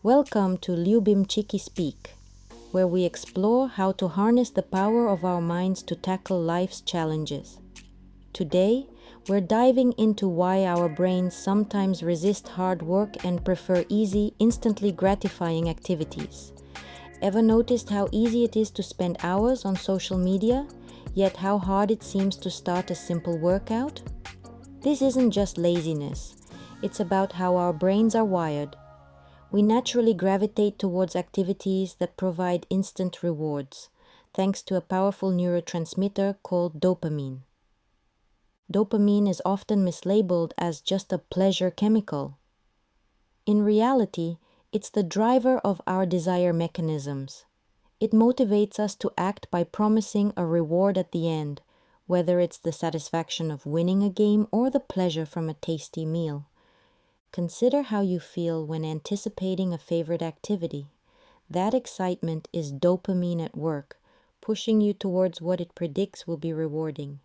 Welcome to Ljubimczyki Speak, where we explore how to harness the power of our minds to tackle life's challenges. Today, we're diving into why our brains sometimes resist hard work and prefer easy, instantly gratifying activities. Ever noticed how easy it is to spend hours on social media, yet how hard it seems to start a simple workout? This isn't just laziness, it's about how our brains are wired. We naturally gravitate towards activities that provide instant rewards, thanks to a powerful neurotransmitter called dopamine. Dopamine is often mislabeled as just a pleasure chemical. In reality, it's the driver of our desire mechanisms. It motivates us to act by promising a reward at the end, whether it's the satisfaction of winning a game or the pleasure from a tasty meal. Consider how you feel when anticipating a favorite activity. That excitement is dopamine at work, pushing you towards what it predicts will be rewarding.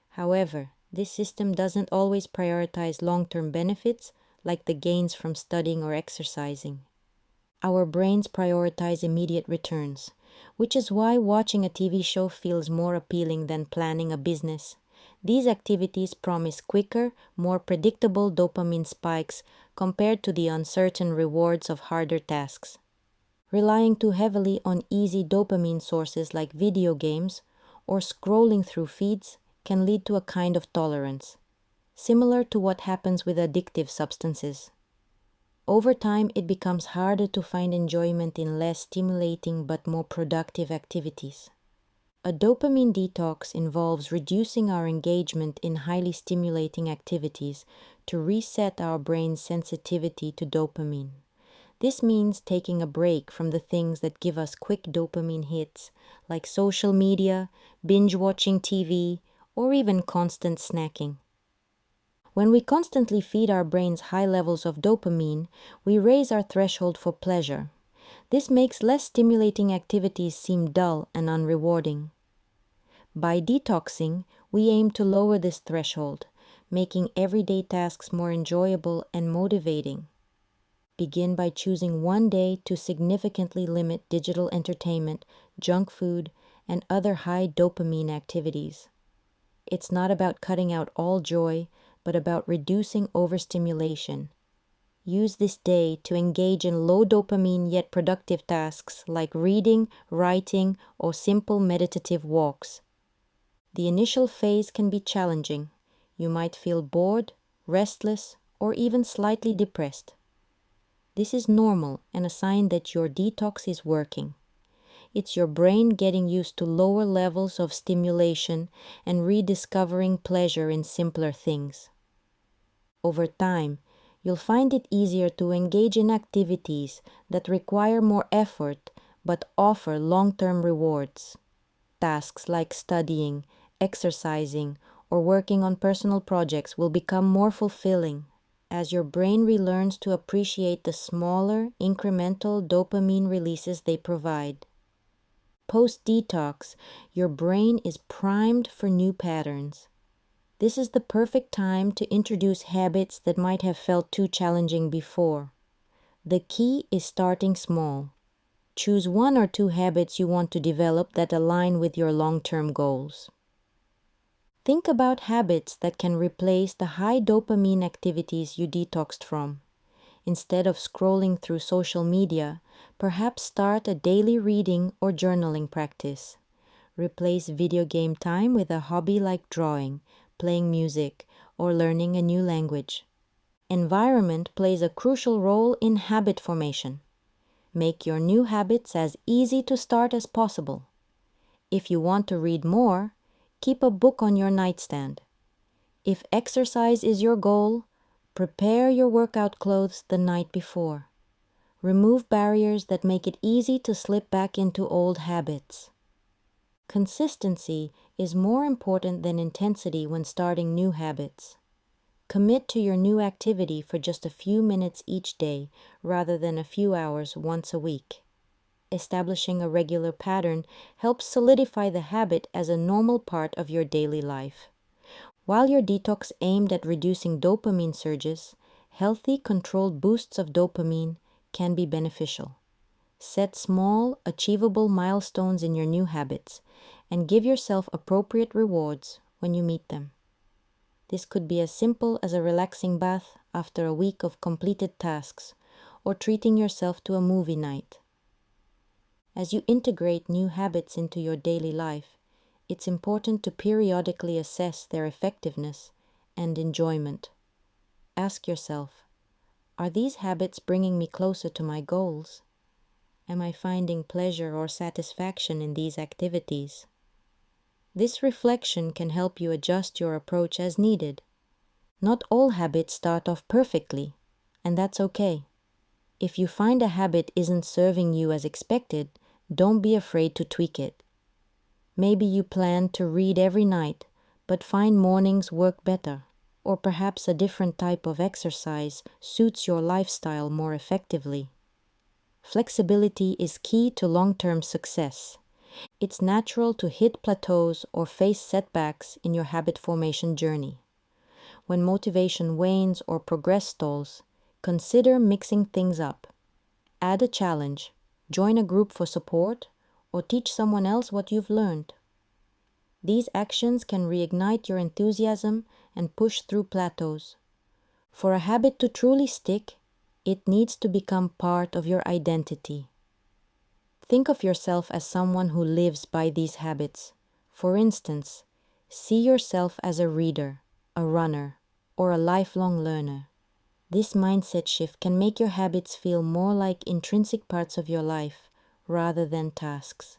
However, this system doesn't always prioritize long-term benefits like the gains from studying or exercising. Our brains prioritize immediate returns, which is why watching a TV show feels more appealing than planning a business. These activities promise quicker, more predictable dopamine spikes compared to the uncertain rewards of harder tasks. Relying too heavily on easy dopamine sources like video games or scrolling through feeds can lead to a kind of tolerance, similar to what happens with addictive substances. Over time, it becomes harder to find enjoyment in less stimulating but more productive activities. A dopamine detox involves reducing our engagement in highly stimulating activities to reset our brain's sensitivity to dopamine. This means taking a break from the things that give us quick dopamine hits, like social media, binge-watching TV, or even constant snacking. When we constantly feed our brains high levels of dopamine, we raise our threshold for pleasure. This makes less stimulating activities seem dull and unrewarding. By detoxing, we aim to lower this threshold, making everyday tasks more enjoyable and motivating. Begin by choosing one day to significantly limit digital entertainment, junk food, and other high dopamine activities. It's not about cutting out all joy, but about reducing overstimulation. Use this day to engage in low dopamine yet productive tasks like reading, writing, or simple meditative walks. The initial phase can be challenging. You might feel bored, restless, or even slightly depressed. This is normal and a sign that your detox is working. It's your brain getting used to lower levels of stimulation and rediscovering pleasure in simpler things. Over time, you'll find it easier to engage in activities that require more effort but offer long-term rewards. Tasks like studying, exercising, or working on personal projects will become more fulfilling as your brain relearns to appreciate the smaller, incremental dopamine releases they provide. Post-detox, your brain is primed for new patterns. This is the perfect time to introduce habits that might have felt too challenging before. The key is starting small. Choose one or two habits you want to develop that align with your long-term goals. Think about habits that can replace the high dopamine activities you detoxed from. Instead of scrolling through social media, perhaps start a daily reading or journaling practice. Replace video game time with a hobby like drawing, playing music, or learning a new language. Environment plays a crucial role in habit formation. Make your new habits as easy to start as possible. If you want to read more, keep a book on your nightstand. If exercise is your goal, prepare your workout clothes the night before. Remove barriers that make it easy to slip back into old habits. Consistency is more important than intensity when starting new habits. Commit to your new activity for just a few minutes each day rather than a few hours once a week. Establishing a regular pattern helps solidify the habit as a normal part of your daily life. While your detox aimed at reducing dopamine surges, healthy, controlled boosts of dopamine can be beneficial. Set small, achievable milestones in your new habits and give yourself appropriate rewards when you meet them. This could be as simple as a relaxing bath after a week of completed tasks, or treating yourself to a movie night. As you integrate new habits into your daily life, it's important to periodically assess their effectiveness and enjoyment. Ask yourself, are these habits bringing me closer to my goals? Am I finding pleasure or satisfaction in these activities? This reflection can help you adjust your approach as needed. Not all habits start off perfectly, and that's okay. If you find a habit isn't serving you as expected, don't be afraid to tweak it. Maybe you plan to read every night, but find mornings work better, or perhaps a different type of exercise suits your lifestyle more effectively. Flexibility is key to long-term success. It's natural to hit plateaus or face setbacks in your habit formation journey. When motivation wanes or progress stalls, consider mixing things up. Add a challenge, join a group for support, or teach someone else what you've learned. These actions can reignite your enthusiasm and push through plateaus. For a habit to truly stick, it needs to become part of your identity. Think of yourself as someone who lives by these habits. For instance, see yourself as a reader, a runner, or a lifelong learner. This mindset shift can make your habits feel more like intrinsic parts of your life rather than tasks.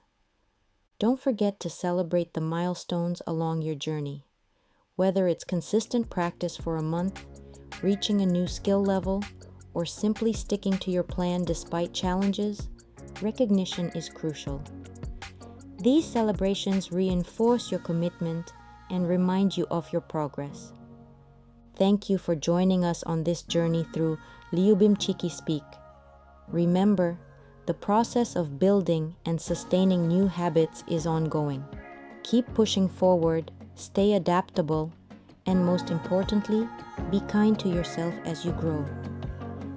Don't forget to celebrate the milestones along your journey. Whether it's consistent practice for a month, reaching a new skill level, or simply sticking to your plan despite challenges, recognition is crucial. These celebrations reinforce your commitment and remind you of your progress. Thank you for joining us on this journey through Liubimchiki Speak. Remember, the process of building and sustaining new habits is ongoing. Keep pushing forward, stay adaptable, and most importantly, be kind to yourself as you grow.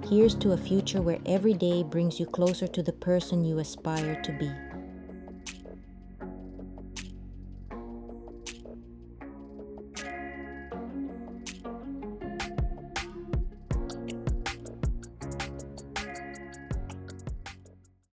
Here's to a future where every day brings you closer to the person you aspire to be.